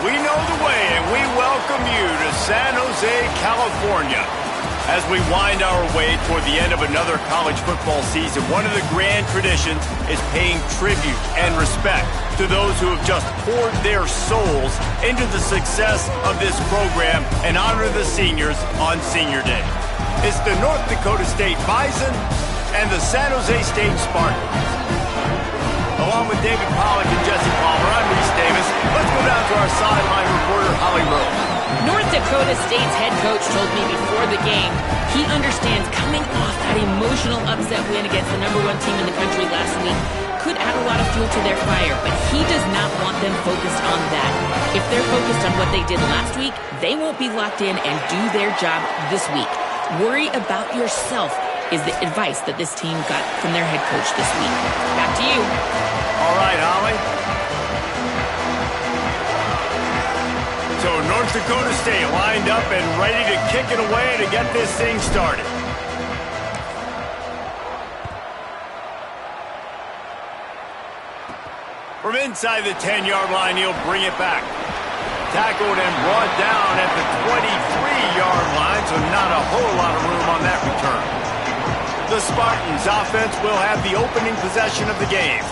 We know the way, and we welcome you to San Jose, California. As we wind our way toward the end of another college football season, one of the grand traditions is paying tribute and respect to those who have just poured their souls into the success of this program and honor the seniors on Senior Day. It's the North Dakota State Bison and the San Jose State Spartans. Along with David Pollack and Jesse Palmer, I'm Reese Davis. Let's go down to our sideline reporter, Holly Rose. North Dakota State's head coach told me before the game he understands coming off that emotional upset win against the #1 team in the country last week could add a lot of fuel to their fire, but he does not want them focused on that. If they're focused on what they did last week, they won't be locked in and do their job this week. Worry about yourself is the advice that this team got from their head coach this week. Back to you. All right, Holly. So North Dakota State lined up and ready to kick it away to get this thing started. From inside the 10-yard line, he'll bring it back. Tackled and brought down at the 23-yard line, so not a whole lot of room on that return. The Spartans' offense will have the opening possession of the game.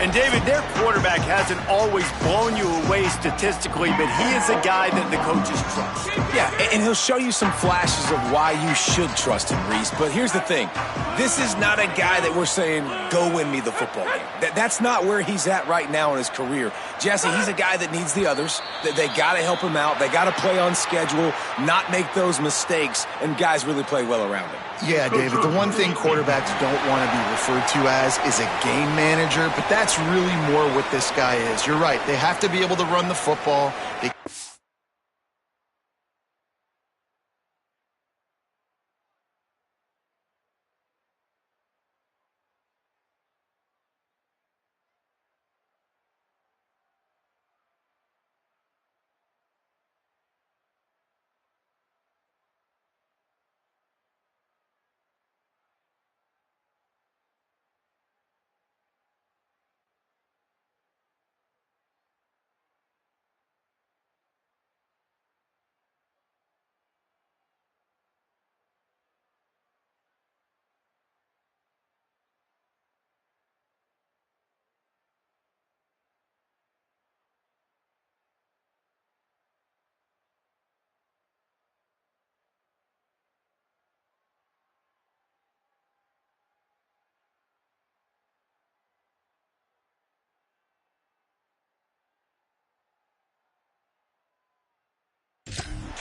And, David, their quarterback hasn't always blown you away statistically, but he is a guy that the coaches trust. Yeah, and he'll show you some flashes of why you should trust him, Reese. But here's the thing. This is not a guy that we're saying, go win me the football game. That's not where he's at right now in his career. Jesse, he's a guy that needs the others. They got to help him out. They got to play on schedule, not make those mistakes, and guys really play well around him. Yeah, David, the one thing quarterbacks don't want to be referred to as is a game manager, but that's really more what this guy is. You're right. They have to be able to run the football.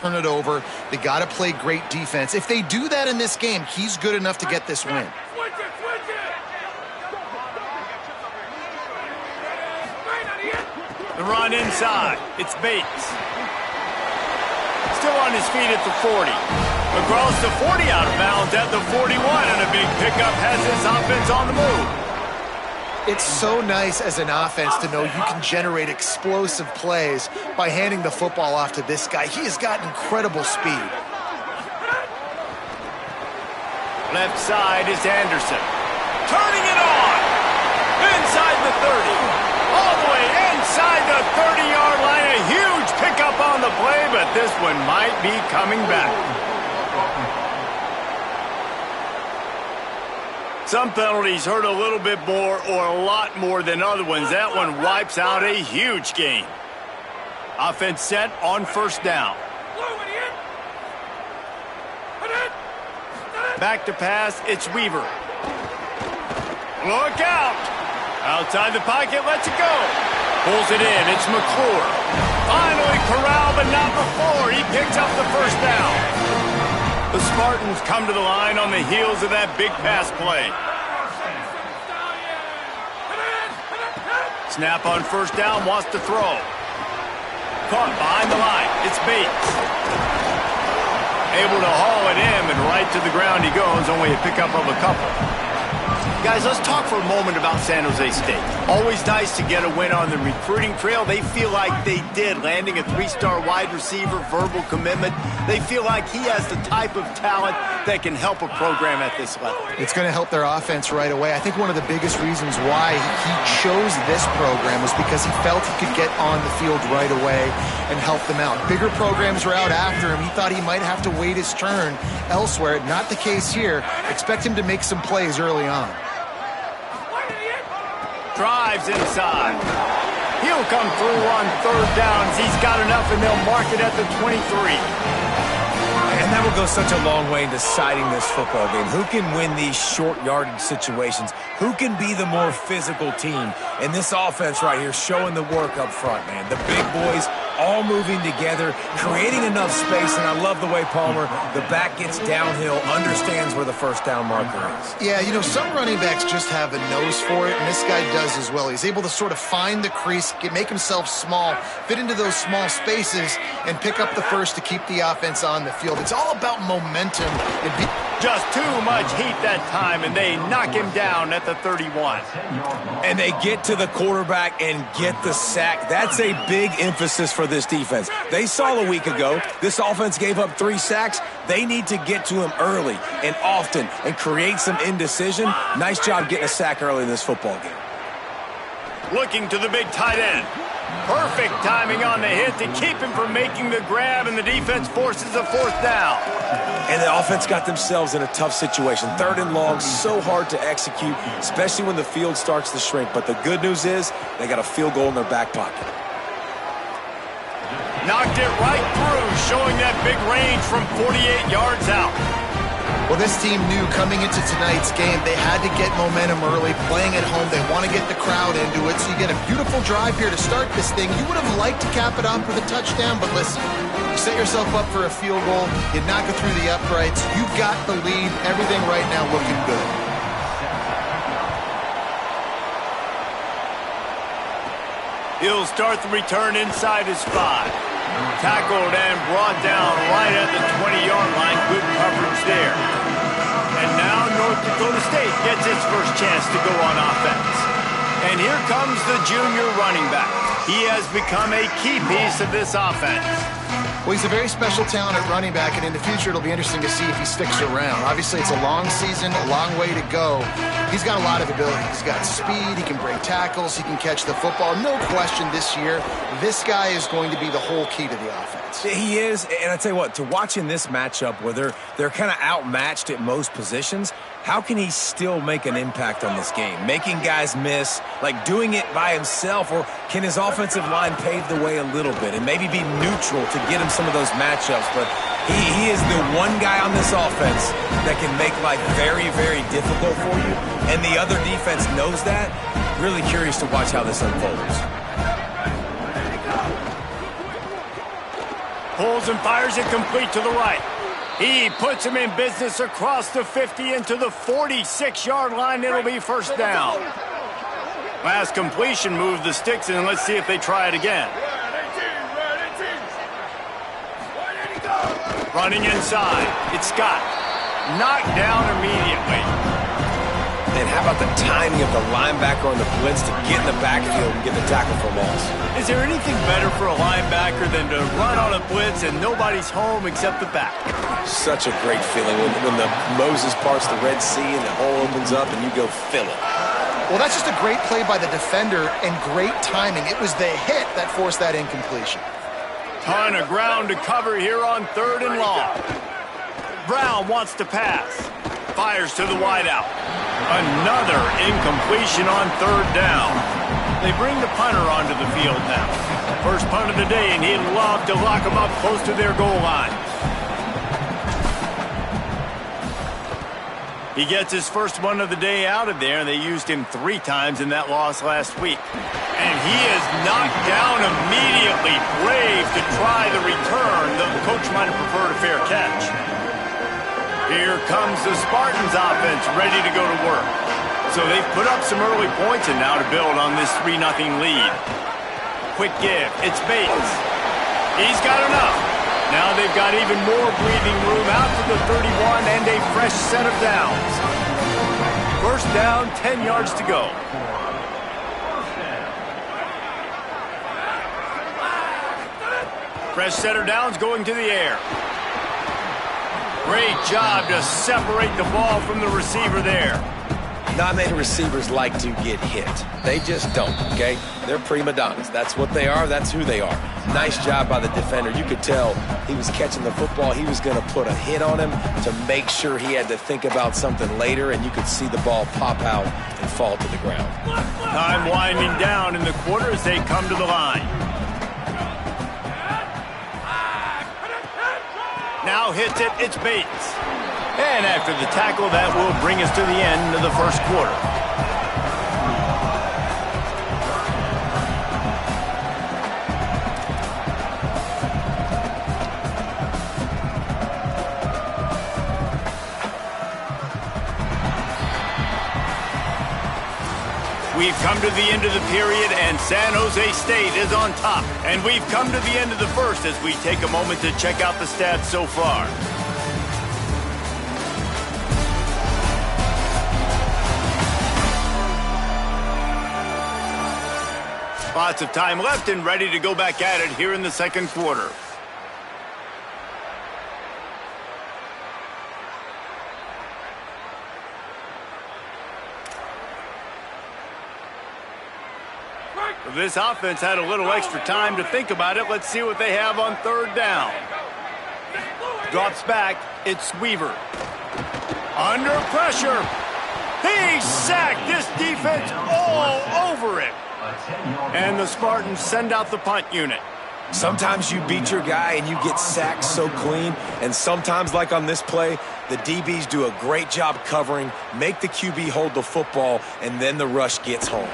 Turn it over. They got to play great defense. If they do that in this game, he's good enough to get this win. The run inside. It's Bates. Still on his feet at the 40. Across the 40, out of bounds at the 41, and a big pickup has his offense on the move. It's so nice as an offense to know you can generate explosive plays by handing the football off to this guy. He has got incredible speed. Left side is Anderson. Turning it on. Inside the 30. All the way inside the 30-yard line. A huge pickup on the play, but this one might be coming back. Some penalties hurt a little bit more or a lot more than other ones. That one wipes out a huge gain. Offense set on first down. Back to pass, it's Weaver. Look out! Outside the pocket, lets it go. Pulls it in, it's McClure. Finally corralled, but not before. He picks up the first down. The Spartans come to the line on the heels of that big pass play. Snap on first down, wants to throw. Caught behind the line. It's Bates. Able to haul it in, and right to the ground he goes, only a pickup of a couple. Guys, let's talk for a moment about San Jose State. Always nice to get a win on the recruiting trail. They feel like they did, landing a 3-star wide receiver, verbal commitment. They feel like he has the type of talent that can help a program at this level. It's going to help their offense right away. I think one of the biggest reasons why he chose this program was because he felt he could get on the field right away and help them out. Bigger programs were out after him. He thought he might have to wait his turn elsewhere. Not the case here. Expect him to make some plays early on. Drives inside. He'll come through on 3rd downs. He's got enough, and they'll mark it at the 23. And that will go such a long way in deciding this football game. Who can win these short yardage situations? Who can be the more physical team? And this offense right here showing the work up front, man. The big boys all moving together, creating enough space, and I love the way Palmer, the back gets downhill, understands where the first down marker is. Yeah, you know, some running backs just have a nose for it, and this guy does as well. He's able to sort of find the crease, make himself small, fit into those small spaces, and pick up the first to keep the offense on the field. It's all about momentum. Just too much heat that time, and they knock him down at the 31. And they get to the quarterback and get the sack. That's a big emphasis for this defense. They saw a week ago, this offense gave up 3 sacks. They need to get to him early and often and create some indecision. Nice job getting a sack early in this football game. Looking to the big tight end. Perfect timing on the hit to keep him from making the grab, and the defense forces a 4th down. And the offense got themselves in a tough situation. 3rd and long, so hard to execute, especially when the field starts to shrink. But the good news is they got a field goal in their back pocket. Knocked it right through, showing that big range from 48 yards out. Well, this team knew coming into tonight's game they had to get momentum early, playing at home. They want to get the crowd into it, so you get a beautiful drive here to start this thing. You would have liked to cap it off with a touchdown, but listen, you set yourself up for a field goal, you knock it through the uprights, you've got the lead, everything right now looking good. He'll start the return inside his 5. Tackled and brought down right at the 20-yard line. Good coverage there. And now North Dakota State gets its first chance to go on offense. And here comes the junior running back. He has become a key piece of this offense. Well, he's a very special talent at running back, and in the future it'll be interesting to see if he sticks around. Obviously, it's a long season, a long way to go. He's got a lot of ability. He's got speed, he can break tackles, he can catch the football. No question this year, this guy is going to be the whole key to the offense. He is, and I tell you what, to watch in this matchup where they're kind of outmatched at most positions, how can he still make an impact on this game? Making guys miss, like doing it by himself, or can his offensive line pave the way a little bit and maybe be neutral to get him some of those matchups? But he is the one guy on this offense that can make life very, very difficult for you, and the other defense knows that. Really curious to watch how this unfolds. Pulls and fires it complete to the right. He puts him in business across the 50 into the 46-yard line. It'll be first down. Last completion moved the sticks in. Let's see if they try it again. Running inside. It's Scott. Knocked down immediately. And how about the timing of the linebacker on the blitz to get in the backfield and get the tackle for a loss? Is there anything better for a linebacker than to run on a blitz and nobody's home except the back? Such a great feeling when the Moses parts the Red Sea and the hole opens up and you go fill it. Well, that's just a great play by the defender and great timing. It was the hit that forced that incompletion. Ton of ground to cover here on 3rd and long. Brown wants to pass. Fires to the wideout. Another incompletion on 3rd down. They bring the punter onto the field now. First punt of the day, and he'd love to lock them up close to their goal line. He gets his first one of the day out of there, and they used him 3 times in that loss last week. And he is knocked down immediately. Brave to try the return. The coach might have preferred a fair catch. Here comes the Spartans offense, ready to go to work. So they've put up some early points and now to build on this 3-0 lead. Quick give. It's Bates. He's got enough. Now they've got even more breathing room out to the 31 and a fresh set of downs. First down, 10 yards to go. Fresh setter downs going to the air. Great job to separate the ball from the receiver there. Not many receivers like to get hit. They just don't, okay? They're prima donnas. That's what they are. That's who they are. Nice job by the defender. You could tell he was catching the football. He was going to put a hit on him to make sure he had to think about something later, and you could see the ball pop out and fall to the ground. Time winding down in the quarter as they come to the line. Now hits it, it's Bates. And after the tackle, that will bring us to the end of the first quarter. We've come to the end of the period, and San Jose State is on top. And we've come to the end of the first as we take a moment to check out the stats so far. Lots of time left and ready to go back at it here in the second quarter. This offense had a little extra time to think about it. Let's see what they have on third down. Drops back. It's Weaver. Under pressure. He's sacked. This defense all over it. And the Spartans send out the punt unit. Sometimes you beat your guy and you get sacked so clean, and sometimes, like on this play, the DBs do a great job covering, make the QB hold the football, and then the rush gets home.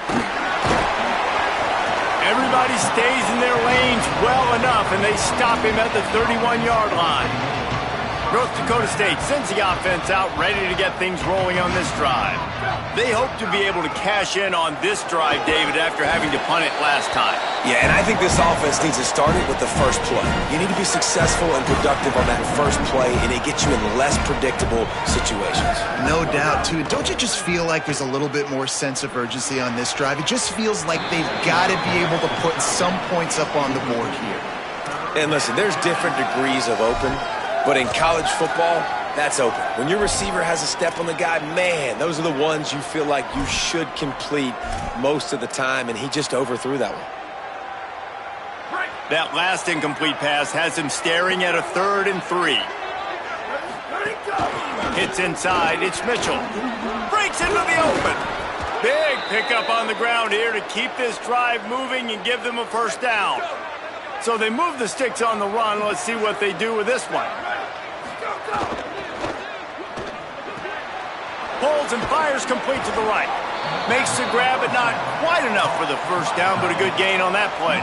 Everybody stays in their lanes well enough, and they stop him at the 31-yard line. North Dakota State sends the offense out, ready to get things rolling on this drive. They hope to be able to cash in on this drive, David, after having to punt it last time. Yeah, and I think this offense needs to start it with the first play. You need to be successful and productive on that first play, and it gets you in less predictable situations. No doubt, too. Don't you just feel like there's a little bit more sense of urgency on this drive? It just feels like they've got to be able to put some points up on the board here. And listen, there's different degrees of open, but in college football, that's open. When your receiver has a step on the guy, man, those are the ones you feel like you should complete most of the time, and he just overthrew that one. That last incomplete pass has him staring at a 3rd and 3. Hits inside. It's Mitchell. Breaks into the open. Big pickup on the ground here to keep this drive moving and give them a first down. So they move the sticks on the run. Let's see what they do with this one. Pulls and fires complete to the right. Makes the grab, but not quite enough for the first down, but a good gain on that play.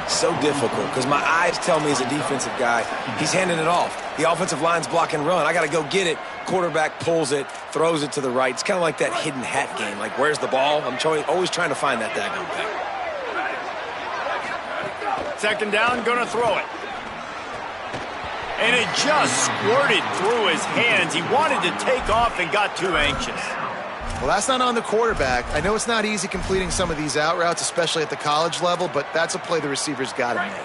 So difficult because my eyes tell me as a defensive guy, he's handing it off. The offensive line's block and run. I got to go get it. Quarterback pulls it, throws it to the right. It's kind of like that hidden hat game. Like, where's the ball? I'm always trying to find that daggone thing. Second down, gonna throw it. And it just squirted through his hands. He wanted to take off and got too anxious. Well, that's not on the quarterback. I know it's not easy completing some of these out routes, especially at the college level, but that's a play the receiver's got to make.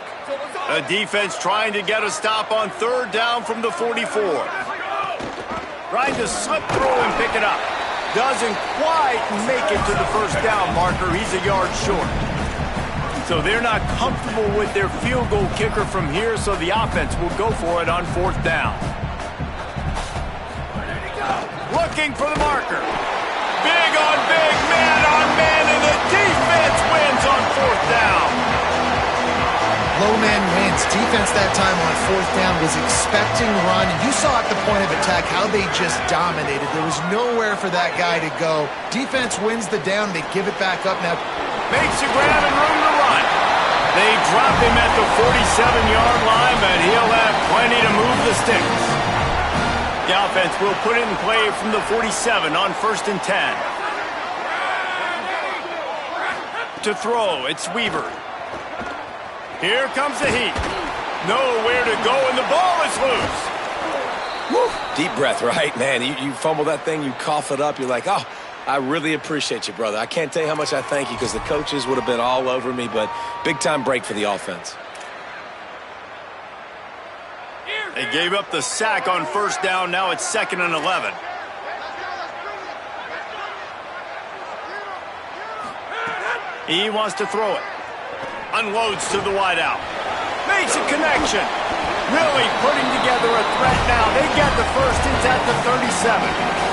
A defense trying to get a stop on third down from the 44. Trying to slip through and pick it up. Doesn't quite make it to the first down marker. He's a yard short. So they're not comfortable with their field goal kicker from here, so the offense will go for it on fourth down. Looking for the marker. Big on big, man on man, and the defense wins on fourth down. Low man wins. Defense that time on fourth down was expecting run. You saw at the point of attack how they just dominated. There was nowhere for that guy to go. Defense wins the down. They give it back up now. Makes a grab and room to run. They drop him at the 47-yard line, but he'll have plenty to move the sticks. The offense will put it in play from the 47 on 1st and 10. To throw, it's Weaver. Here comes the heat. Nowhere to go, and the ball is loose. Woo. Deep breath, right? Man, you fumble that thing, you cough it up, you're like, oh, I really appreciate you, brother. I can't tell you how much I thank you because the coaches would have been all over me, but big-time break for the offense. They gave up the sack on first down. Now it's 2nd and 11. He wants to throw it. Unloads to the wideout. Makes a connection. Really putting together a threat now. They get the first. It's at the 37.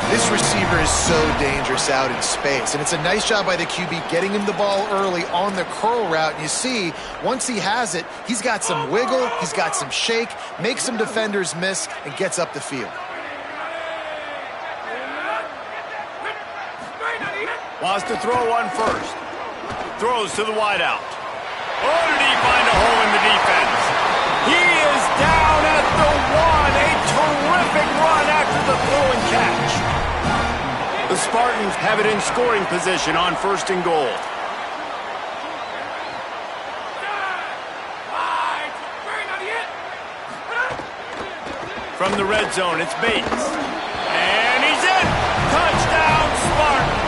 This receiver is so dangerous out in space, and it's a nice job by the QB getting him the ball early on the curl route. And you see, once he has it, he's got some wiggle, he's got some shake, makes some defenders miss, and gets up the field. Wants to throw on first. Throws to the wideout. Oh, did he find a hole in the defense? He is down at the 1. A terrific run after the throw and catch. The Spartans have it in scoring position on 1st and goal. From the red zone, it's Bates. And he's in! Touchdown, Spartans!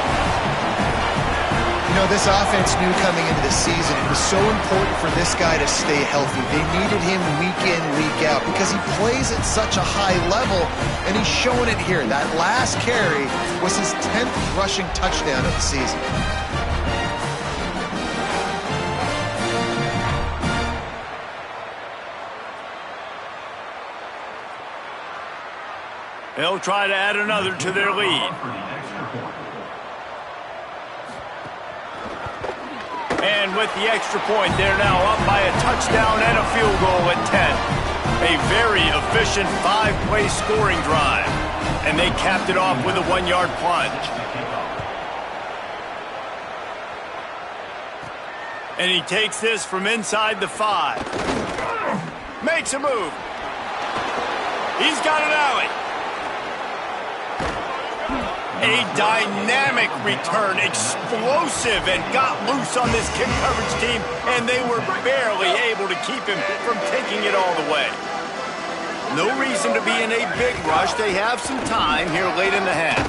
You know, this offense knew coming into the season it was so important for this guy to stay healthy. They needed him week in, week out because he plays at such a high level, and he's showing it here. That last carry was his 10th rushing touchdown of the season. They'll try to add another to their lead. And with the extra point, they're now up by a touchdown and a field goal at 10. A very efficient 5-play scoring drive. And they capped it off with a 1-yard plunge. And he takes this from inside the 5. Makes a move. He's got an alley. A dynamic return, explosive, and got loose on this kick coverage team, and they were barely able to keep him from taking it all the way. No reason to be in a big rush. They have some time here late in the half.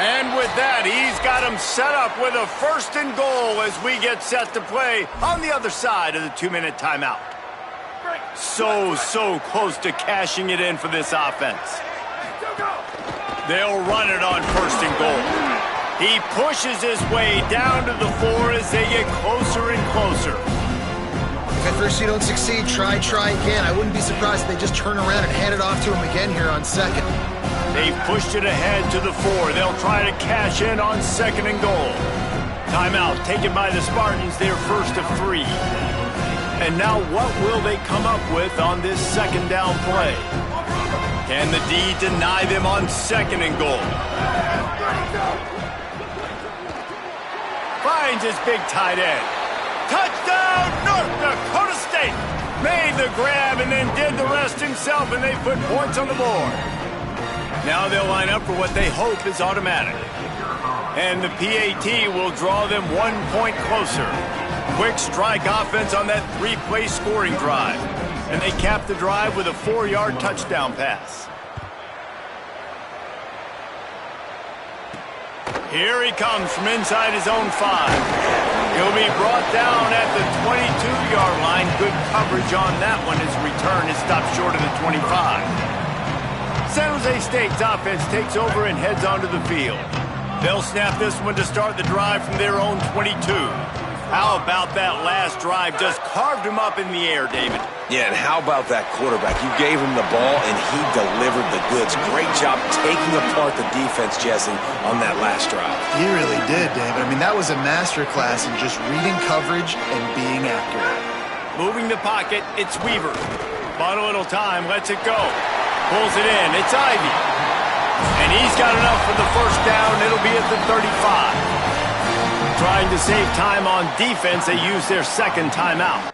And with that, he's got him set up with a 1st and goal as we get set to play on the other side of the 2-minute timeout. So close to cashing it in for this offense. They'll run it on 1st and goal. He pushes his way down to the 4 as they get closer and closer. If at first you don't succeed, try again. I wouldn't be surprised if they just turn around and hand it off to him again here on 2nd. They've pushed it ahead to the 4. They'll try to cash in on 2nd and goal. Timeout taken by the Spartans, their 1st of 3. And now what will they come up with on this 2nd down play? Can the D deny them on 2nd and goal? Finds his big tight end. Touchdown, North Dakota State! Made the grab and then did the rest himself, and they put points on the board. Now they'll line up for what they hope is automatic. And the PAT will draw them 1 point closer. Quick strike offense on that 3-play scoring drive. And they cap the drive with a 4-yard touchdown pass. Here he comes from inside his own 5. He'll be brought down at the 22-yard line. Good coverage on that one. His return is stopped short of the 25. San Jose State's offense takes over and heads onto the field. They'll snap this one to start the drive from their own 22. How about that last drive? Just carved him up in the air, David. Yeah, and how about that quarterback? You gave him the ball, and he delivered the goods. Great job taking apart the defense, Jesse, on that last drive. He really did, David. I mean, that was a masterclass in just reading coverage and being accurate. Moving the pocket, it's Weaver. Bought a little time, lets it go. Pulls it in, it's Ivy. And he's got enough for the 1st down. It'll be at the 35. Trying to save time on defense, they use their 2nd timeout.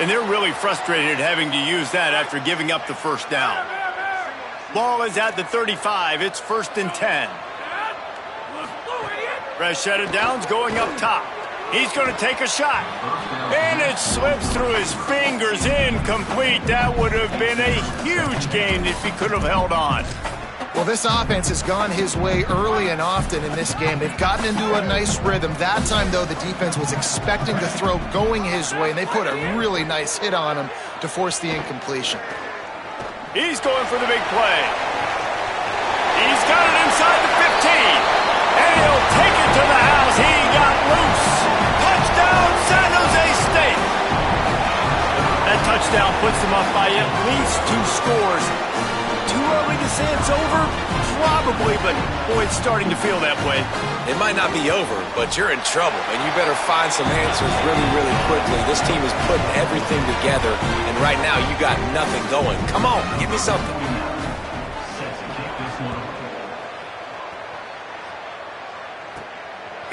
And they're really frustrated having to use that after giving up the first down. Ball is at the 35. It's 1st and 10. Rashad Downs going up top. He's going to take a shot. And it slips through his fingers, incomplete. That would have been a huge gain if he could have held on. Well, this offense has gone his way early and often in this game. They've gotten into a nice rhythm. That time, though, the defense was expecting the throw going his way, and they put a really nice hit on him to force the incompletion. He's going for the big play. He's got it inside the 15. And he'll take it to the house. He got loose. Touchdown, San Jose State. That touchdown puts them up by at least 2 scores. Too early to say it's over? Probably, but boy, it's starting to feel that way. It might not be over, but you're in trouble, and you better find some answers really, really quickly. This team is putting everything together, and right now you got nothing going. Come on, give me something.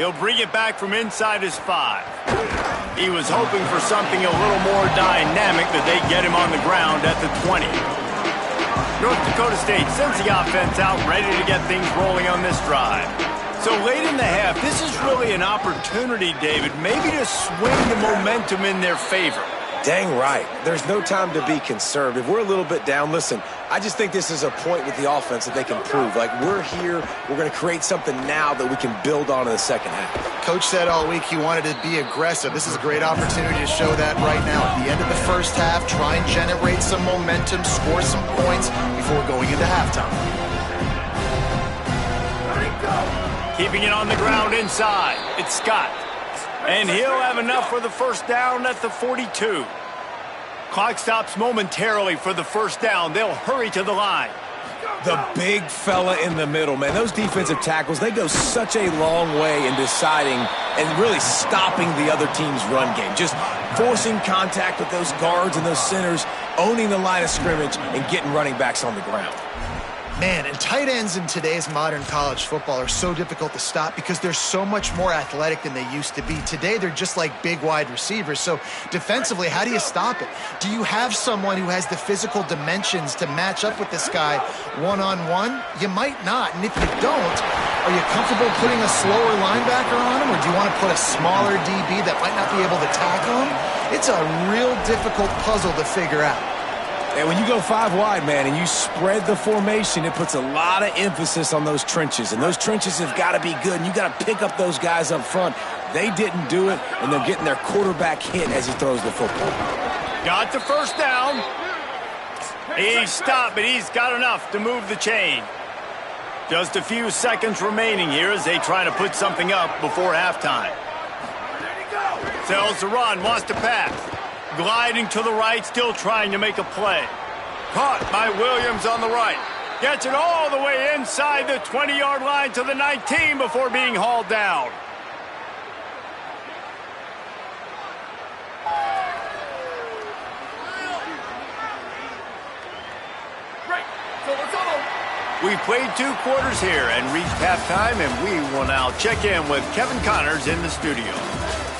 He'll bring it back from inside his 5. He was hoping for something a little more dynamic that they get him on the ground at the 20. North Dakota State sends the offense out, ready to get things rolling on this drive. So late in the half, this is really an opportunity, David, maybe to swing the momentum in their favor. Dang right. There's no time to be conservative. We're a little bit down. Listen, I just think this is a point with the offense that they can prove. Like, we're here, we're going to create something now that we can build on in the second half. Coach said all week he wanted to be aggressive. This is a great opportunity to show that right now. At the end of the first half, try and generate some momentum, score some points before going into halftime. Keeping it on the ground inside. It's Scott. And he'll have enough for the first down at the 42. Clock stops momentarily for the first down. They'll hurry to the line. The big fella in the middle, man. Those defensive tackles, they go such a long way in deciding and really stopping the other team's run game. Just forcing contact with those guards and those centers, owning the line of scrimmage, and getting running backs on the ground. Man, and tight ends in today's modern college football are so difficult to stop because they're so much more athletic than they used to be. Today, they're just like big wide receivers. So defensively, how do you stop it? Do you have someone who has the physical dimensions to match up with this guy one-on-one? You might not. And if you don't, are you comfortable putting a slower linebacker on him, or do you want to put a smaller DB that might not be able to tackle him? It's a real difficult puzzle to figure out. And when you go 5 wide, man, and you spread the formation, it puts a lot of emphasis on those trenches. And those trenches have got to be good, and you got to pick up those guys up front. They didn't do it, and they're getting their quarterback hit as he throws the football. Got the first down. He stopped, but he's got enough to move the chain. Just a few seconds remaining here as they try to put something up before halftime. Sells the run, wants to pass. Gliding to the right, still trying to make a play. Caught by Williams on the right. Gets it all the way inside the 20-yard line to the 19 before being hauled down. We've played 2 quarters here and reached halftime, and we will now check in with Kevin Connors in the studio.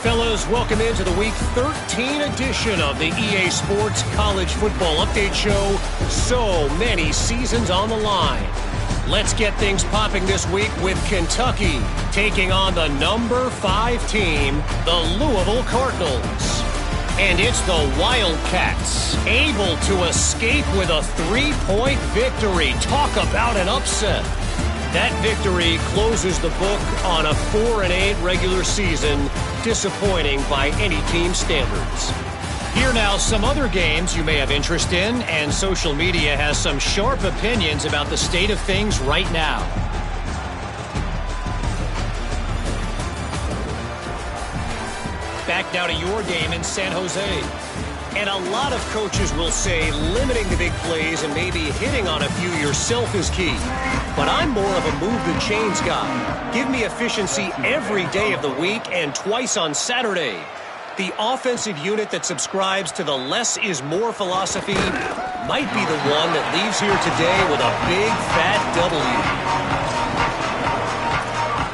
Fellas, welcome into the Week 13 edition of the EA Sports College Football Update Show. So many seasons on the line. Let's get things popping this week with Kentucky taking on the number 5 team, the Louisville Cardinals. And it's the Wildcats able to escape with a 3-point victory. Talk about an upset. That victory closes the book on a 4-8 regular season, disappointing by any team standards. Here now some other games you may have interest in, and social media has some sharp opinions about the state of things right now. Back now to your game in San Jose. And a lot of coaches will say limiting the big plays and maybe hitting on a few yourself is key. But I'm more of a move the chains guy. Give me efficiency every day of the week and twice on Saturday. The offensive unit that subscribes to the less is more philosophy might be the one that leaves here today with a big fat W.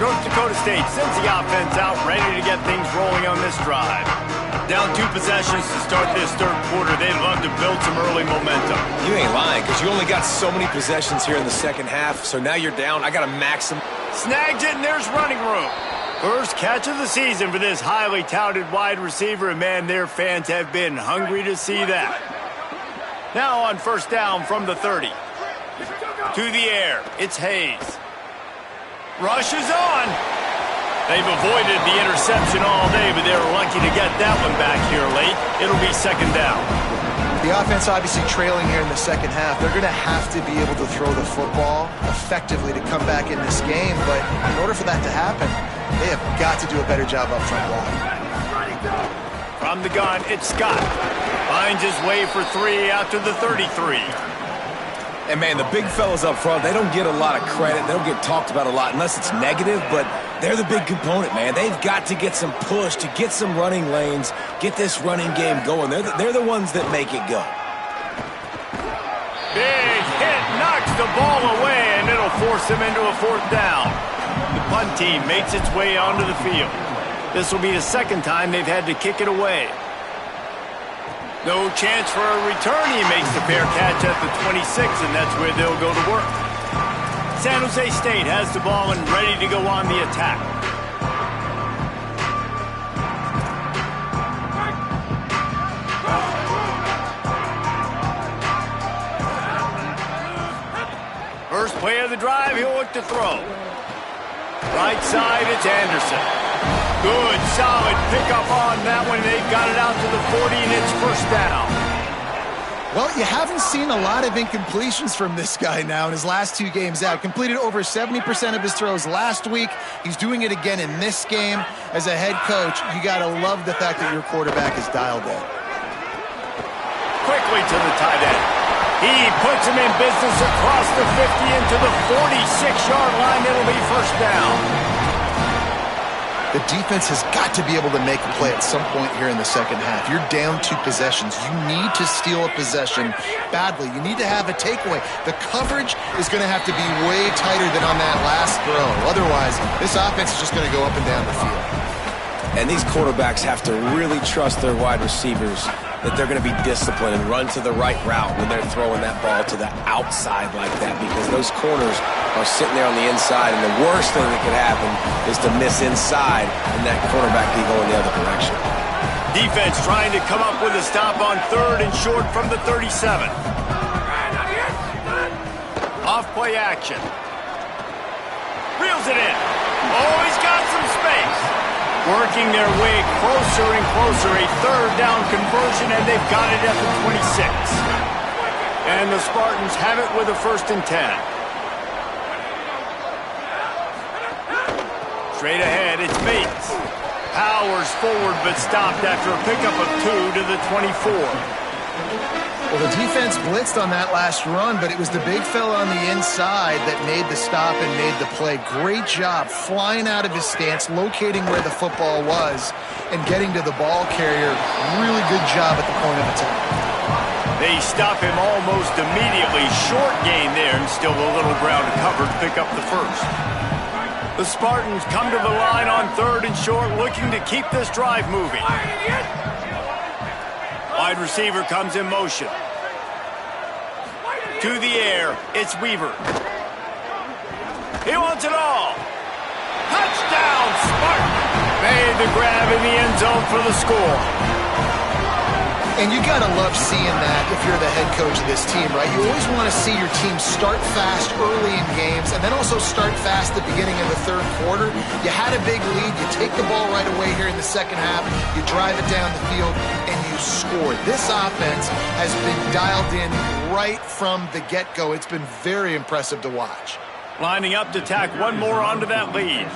North Dakota State sends the offense out, ready to get things rolling on this drive. Down 2 possessions to start this third quarter. They'd love to build some early momentum. You ain't lying, because you only got so many possessions here in the second half, so now you're down. I got to maximum. Snags it, and there's running room. First catch of the season for this highly touted wide receiver, and man, their fans have been hungry to see that. Now on first down from the 30. To the air, it's Hayes. Rush is on. They've avoided the interception all day, but they're lucky to get that one back here late. It'll be second down. The offense obviously trailing here in the second half. They're going to have to be able to throw the football effectively to come back in this game, but in order for that to happen, they have got to do a better job up front blocking. From the gun, it's Scott. Finds his way for 3 out to the 33. And, man, the big fellas up front, they don't get a lot of credit. They don't get talked about a lot unless it's negative, but they're the big component, man. They've got to get some push, to get some running lanes, get this running game going. They're the ones that make it go. Big hit, knocks the ball away, and it'll force them into a fourth down. The punt team makes its way onto the field. This will be the second time they've had to kick it away. No chance for a return. He makes the fair catch at the 26, and that's where they'll go to work. San Jose State has the ball and ready to go on the attack. First play of the drive, he'll look to throw. Right side, it's Anderson. Good, solid pickup on that one. They've got it out to the 40, and it's first down. Well, you haven't seen a lot of incompletions from this guy now in his last 2 games out. Completed over 70% of his throws last week. He's doing it again in this game. As a head coach, you got to love the fact that your quarterback is dialed in. Quickly to the tight end. He puts him in business across the 50 into the 46-yard line. It'll be first down. The defense has got to be able to make a play at some point here in the second half. You're down 2 possessions. You need to steal a possession badly. You need to have a takeaway. The coverage is going to have to be way tighter than on that last throw. Otherwise, this offense is just going to go up and down the field. And these quarterbacks have to really trust their wide receivers that they're going to be disciplined and run to the right route when they're throwing that ball to the outside like that, because those corners are sitting there on the inside, and the worst thing that could happen is to miss inside and that quarterback be going the other direction. Defense trying to come up with a stop on 3rd and short from the 37. Off play action. Reels it in. Oh, he's got some space. Working their way closer and closer, a 3rd down conversion, and they've got it at the 26. And the Spartans have it with a 1st and 10. Straight ahead, it's Bates. Powers forward, but stopped after a pickup of 2 to the 24. Well, the defense blitzed on that last run, but it was the big fella on the inside that made the stop and made the play. Great job flying out of his stance, locating where the football was, and getting to the ball carrier. Really good job at the point of attack. They stop him almost immediately. Short gain there, and still a little ground to cover to pick up the 1st. The Spartans come to the line on 3rd and short, looking to keep this drive moving. Wide receiver comes in motion. To the air, it's Weaver. He wants it all. Touchdown, Spartan! Made the grab in the end zone for the score. And you got to love seeing that if you're the head coach of this team, right? You always want to see your team start fast early in games and then also start fast at the beginning of the 3rd quarter. You had a big lead. You take the ball right away here in the second half. You drive it down the field, and you score. This offense has been dialed in right from the get-go. It's been very impressive to watch. Lining up to tack one more onto that lead.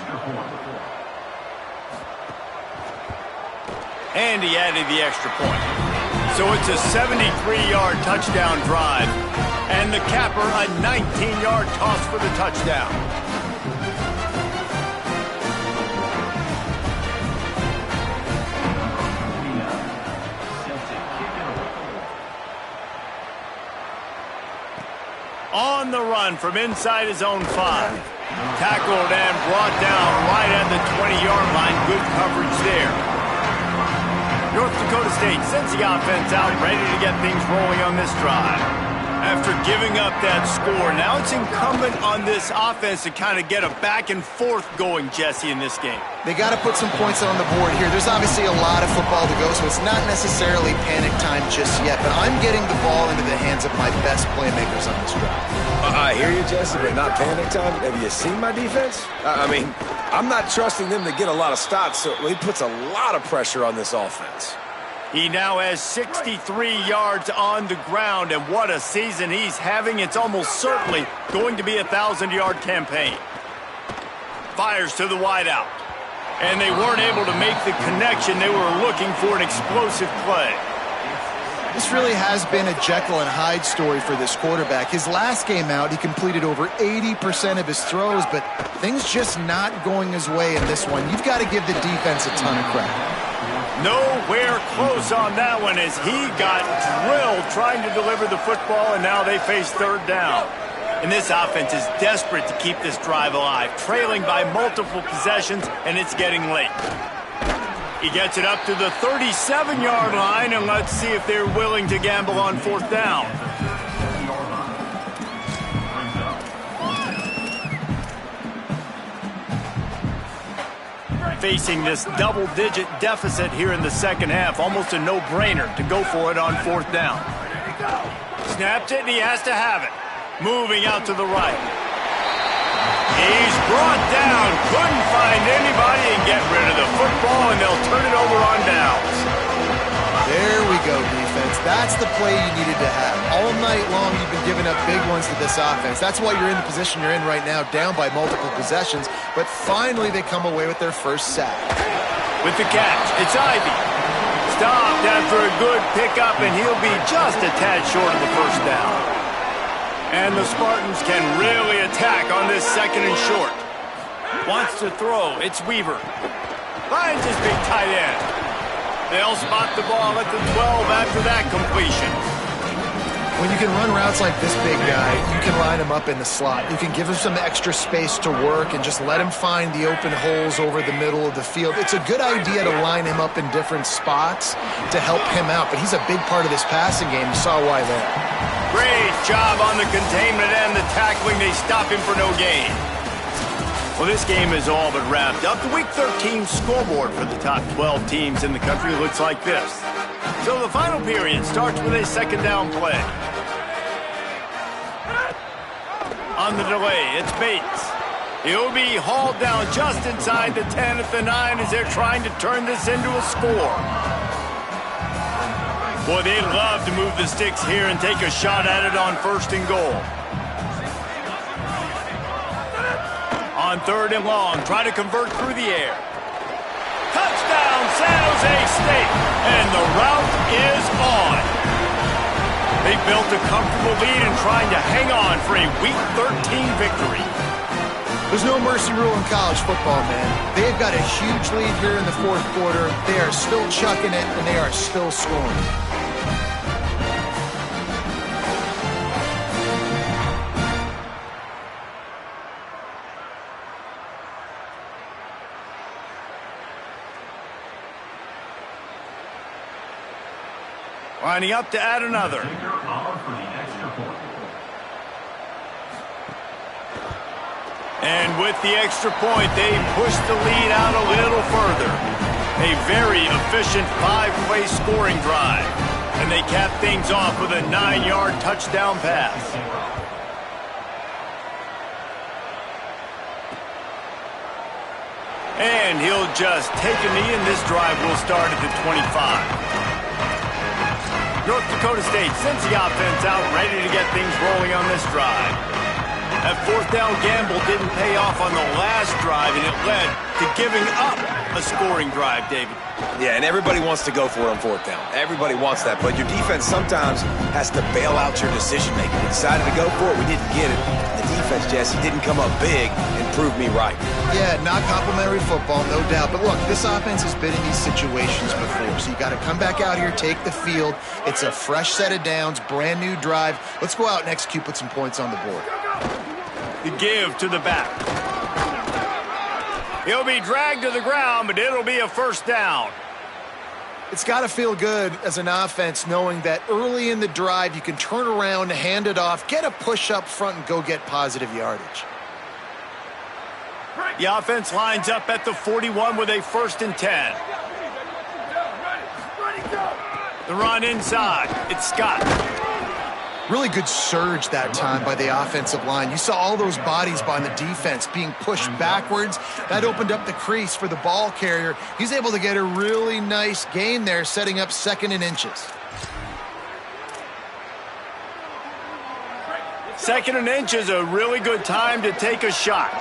And he added the extra point. So it's a 73-yard touchdown drive. And the capper, a 19-yard toss for the touchdown. On the run from inside his own 5. Tackled and brought down right at the 20-yard line. Good coverage there. North Dakota State sends the offense out, ready to get things rolling on this drive. After giving up that score, now it's incumbent on this offense to kind of get a back and forth going, Jesse, in this game. They got to put some points on the board here. There's obviously a lot of football to go, so it's not necessarily panic time just yet, but I'm getting the ball into the hands of my best playmakers on this drive. I hear you, Jesse, but not panic time. Have you seen my defense? I mean, I'm not trusting them to get a lot of stops, so he puts a lot of pressure on this offense. He now has 63 yards on the ground, and what a season he's having. It's almost certainly going to be a 1,000-yard campaign. Fires to the wideout, and they weren't able to make the connection. They were looking for an explosive play. This really has been a Jekyll and Hyde story for this quarterback. His last game out, he completed over 80% of his throws, but things just not going his way in this one. You've got to give the defense a ton of credit. Nowhere close on that one as he got drilled trying to deliver the football, and now they face third down. And this offense is desperate to keep this drive alive, trailing by multiple possessions, and it's getting late. He gets it up to the 37-yard line, and let's see if they're willing to gamble on fourth down. Facing this double-digit deficit here in the second half, almost a no-brainer to go for it on fourth down. Snapped it, and he has to have it. Moving out to the right. He's brought down, couldn't find anybody and get rid of the football, and they'll turn it over on downs. There we go, defense. That's the play you needed to have. All night long, you've been giving up big ones to this offense. That's why you're in the position you're in right now, down by multiple possessions. But finally, they come away with their first sack. With the catch, it's Ivy. Stopped after a good pickup, and he'll be just a tad short of the first down. And the Spartans can really attack on this second and short. Wants to throw. It's Weaver. Finds his big tight end. They'll spot the ball at the 12 after that completion. When you can run routes like this big guy, you can line him up in the slot. You can give him some extra space to work and just let him find the open holes over the middle of the field. It's a good idea to line him up in different spots to help him out, but he's a big part of this passing game. You saw why there. Great job on the containment and the tackling. They stop him for no gain. Well, this game is all but wrapped up. The Week 13 scoreboard for the top 12 teams in the country looks like this. So the final period starts with a second down play. On the delay, it's Bates. He'll be hauled down just inside the 10 at the 9 as they're trying to turn this into a score. Boy, they'd love to move the sticks here and take a shot at it on first and goal. On third and long, try to convert through the air. Touchdown, San Jose State, and the route is on. They built a comfortable lead and trying to hang on for a Week 13 victory. There's no mercy rule in college football, man. They've got a huge lead here in the fourth quarter. They are still chucking it, and they are still scoring. Lining up to add another. And with the extra point, they push the lead out a little further. A very efficient 5-play scoring drive. And they cap things off with a 9-yard touchdown pass. And he'll just take a knee, and this drive will start at the 25. North Dakota State sends the offense out, ready to get things rolling on this drive. That fourth down gamble didn't pay off on the last drive, and it led to giving up a scoring drive, David. Yeah, and everybody wants to go for it on fourth down. Everybody wants that, but your defense sometimes has to bail out your decision-making. We decided to go for it. We didn't get it. The defense, Jesse, didn't come up big and prove me right. Yeah, not complimentary football, no doubt. But look, this offense has been in these situations before, so you got to come back out here, take the field. It's a fresh set of downs, brand new drive. Let's go out and execute, put some points on the board. The give to the back. He'll be dragged to the ground, but it'll be a first down. It's got to feel good as an offense knowing that early in the drive you can turn around, hand it off, get a push up front, and go get positive yardage. The offense lines up at the 41 with a 1st and 10. The run inside. It's Scott. Really good surge that time by the offensive line. You saw all those bodies by the defense being pushed backwards. That opened up the crease for the ball carrier. He's able to get a really nice gain there, setting up 2nd and inches. 2nd and inch is a really good time to take a shot.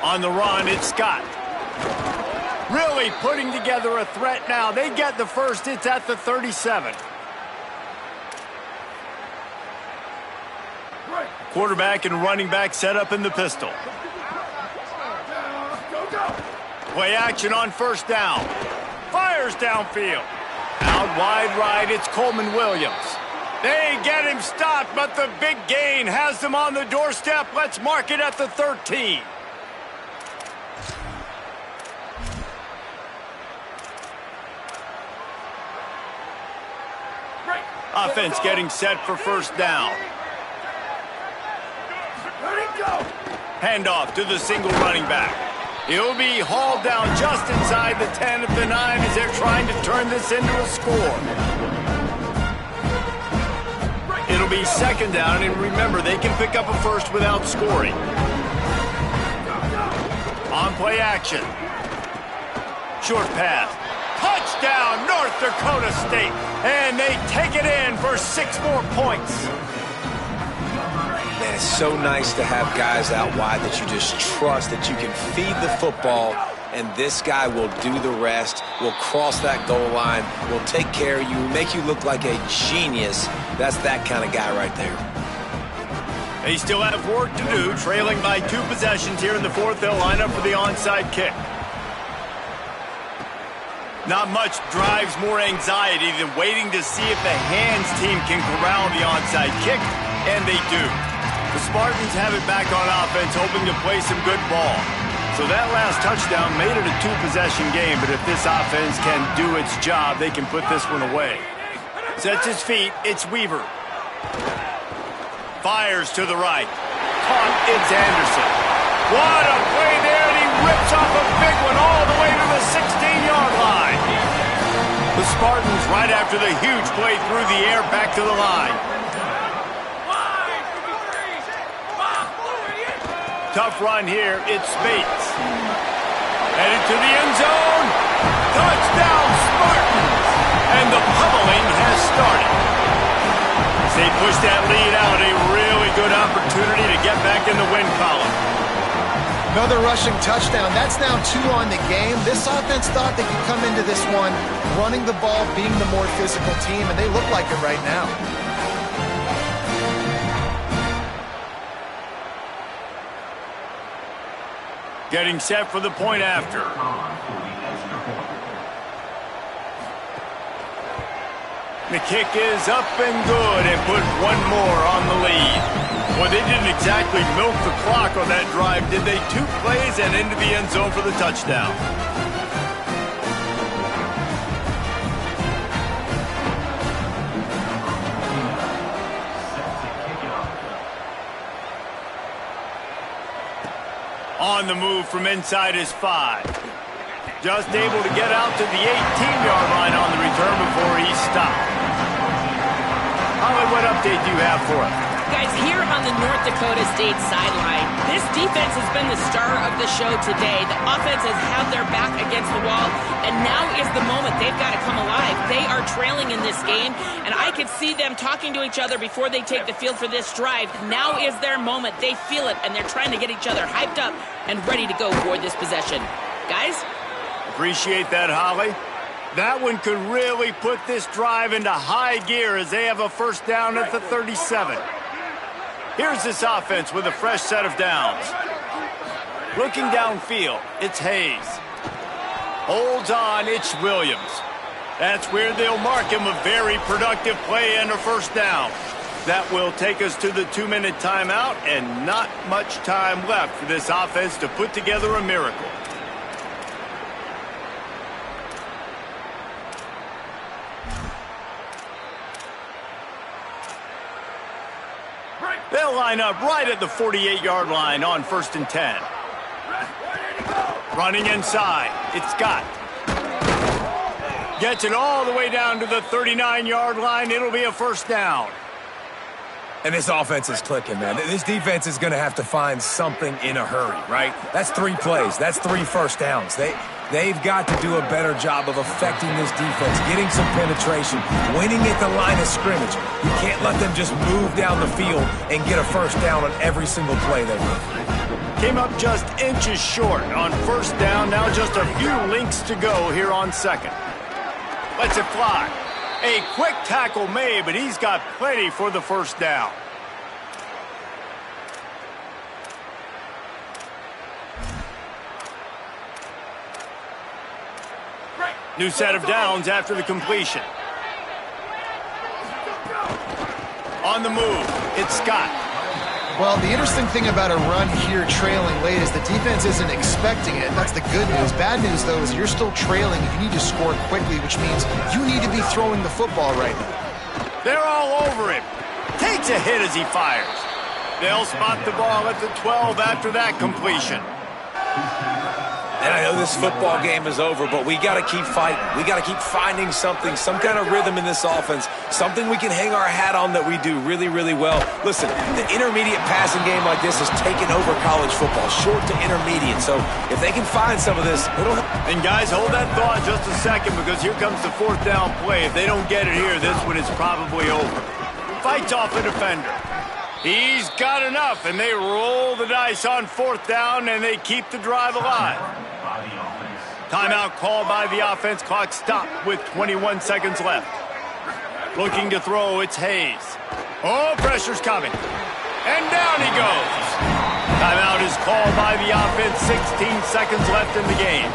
On the run, it's Scott. Really putting together a threat now. They get the first. It's at the 37. Quarterback and running back set up in the pistol. Play action on 1st down. Fires downfield. Out wide right, it's Coleman Williams. They get him stopped, but the big gain has them on the doorstep. Let's mark it at the 13. Offense getting set for 1st down. Handoff to the single running back. He'll be hauled down just inside the 10 at the 9 as they're trying to turn this into a score. It'll be 2nd down, and remember, they can pick up a first without scoring. On play action. Short pass. Touchdown, North Dakota State. And they take it in for 6 more points. Man, it's so nice to have guys out wide that you just trust that you can feed the football, and this guy will do the rest, will cross that goal line, will take care of you, make you look like a genius. That's that kind of guy right there. They still have work to do, trailing by 2 possessions here in the 4th. They'll line up for the onside kick. Not much drives more anxiety than waiting to see if the hands team can corral the onside kick, and they do. The Spartans have it back on offense, hoping to play some good ball. So that last touchdown made it a 2-possession game, but if this offense can do its job, they can put this one away. Sets his feet, it's Weaver. Fires to the right. Caught, it's Anderson. What a play there, and he rips off a big one all the way to the 16-yard line. The Spartans, right after the huge play through the air, back to the line. Tough run here, it's Spates. Headed to the end zone. Touchdown, Spartans! And the pummeling has started. As they push that lead out, a really good opportunity to get back in the win column. Another rushing touchdown. That's now 2 on the game. This offense thought they could come into this one running the ball, being the more physical team, and they look like it right now. Getting set for the point after. The kick is up and good, and put 1 more on the lead. Well, they didn't exactly milk the clock on that drive, did they? 2 plays and into the end zone for the touchdown. On the move from inside his 5. Just able to get out to the 18-yard line on the return before he stopped. Holly, what update do you have for us? Guys, here on the North Dakota State sideline, this defense has been the star of the show today. The offense has had their back against the wall, and now is the moment. They've got to come alive. They are trailing in this game, and I could see them talking to each other before they take the field for this drive. Now is their moment. They feel it, and they're trying to get each other hyped up and ready to go for this possession. Guys? Appreciate that, Holly. That one could really put this drive into high gear as they have a first down at the 37. Here's this offense with a fresh set of downs. Looking downfield, it's Hayes. Holds on, it's Williams. That's where they'll mark him, a very productive play and a first down. That will take us to the 2-minute timeout, and not much time left for this offense to put together a miracle. line up right at the 48-yard line on 1st and 10. Running inside, it's Scott. Gets it all the way down to the 39-yard line. It'll be a first down. And this offense is clicking, man. This defense is going to have to find something in a hurry, right? That's 3 plays. That's 3 first downs. They've got to do a better job of affecting this defense, getting some penetration, winning at the line of scrimmage. You can't let them just move down the field and get a first down on every single play they run. Came up just inches short on first down. Now just a few links to go here on 2nd. Lets it fly. A quick tackle made, but he's got plenty for the first down. New set of downs after the completion. On the move, it's Scott. Well, the interesting thing about a run here trailing late is the defense isn't expecting it. That's the good news. Bad news, though, is you're still trailing. You need to score quickly, which means you need to be throwing the football right now. They're all over him. Takes a hit as he fires. They'll spot the ball at the 12 after that completion. And I know this football game is over, but we got to keep fighting. We got to keep finding something, some kind of rhythm in this offense, something we can hang our hat on that we do really, really well. Listen, the intermediate passing game like this has taken over college football, short to intermediate. So if they can find some of this, it'll help. And guys, hold that thought just a second, because here comes the 4th down play. If they don't get it here, this one is probably over. Fights off a defender. He's got enough, and they roll the dice on 4th down, and they keep the drive alive. Timeout called by the offense. Clock stopped with 21 seconds left. Looking to throw, it's Hayes. Oh, pressure's coming. And down he goes. Timeout is called by the offense. 16 seconds left in the game.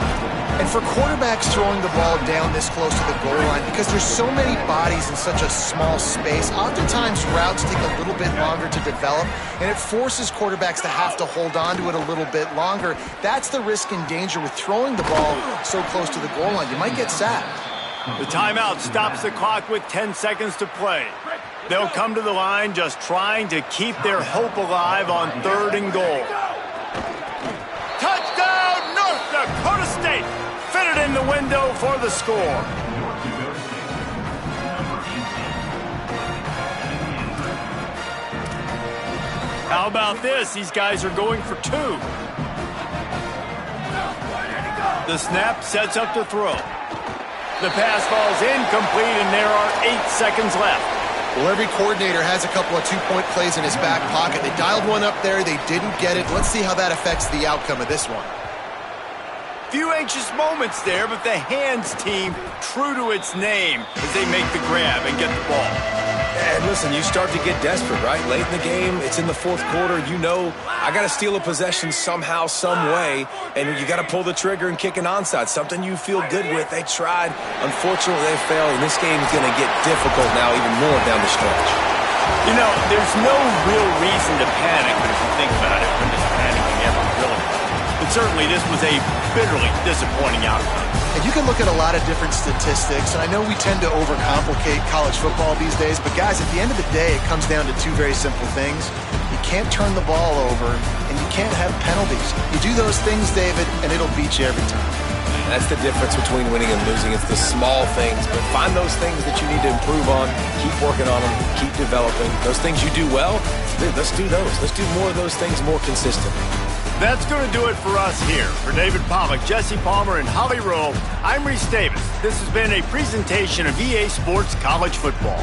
And for quarterbacks throwing the ball down this close to the goal line, because there's so many bodies in such a small space, oftentimes routes take a little bit longer to develop, and it forces quarterbacks to have to hold on to it a little bit longer. That's the risk and danger with throwing the ball so close to the goal line. You might get sacked. The timeout stops the clock with 10 seconds to play. They'll come to the line just trying to keep their hope alive on 3rd and goal. Touchdown, North Dakota State! Fitted in the window for the score. How about this? These guys are going for 2. The snap sets up to throw. The pass falls incomplete, and there are 8 seconds left. Well, every coordinator has a couple of 2-point plays in his back pocket. They dialed one up there. They didn't get it. Let's see how that affects the outcome of this one. Few anxious moments there, but the hands team true to its name as they make the grab and get the ball. And listen, you start to get desperate, right? Late in the game, it's in the 4th quarter. You know, I got to steal a possession somehow, some way, and you got to pull the trigger and kick an onside, something you feel good with. They tried. Unfortunately, they failed, and this game is going to get difficult now even more down the stretch. You know, there's no real reason to panic, but if you think about it, when does panicking ever really? But certainly this was a bitterly disappointing outcome. And you can look at a lot of different statistics, and I know we tend to overcomplicate college football these days, but guys, at the end of the day, it comes down to 2 very simple things. You can't turn the ball over, and you can't have penalties. You do those things, David, and it'll beat you every time. That's the difference between winning and losing. It's the small things, but find those things that you need to improve on, keep working on them, keep developing. Those things you do well, dude, let's do those. Let's do more of those things more consistently. That's going to do it for us here. For David Pollack, Jesse Palmer, and Holly Rowe, I'm Reese Davis. This has been a presentation of EA Sports College Football.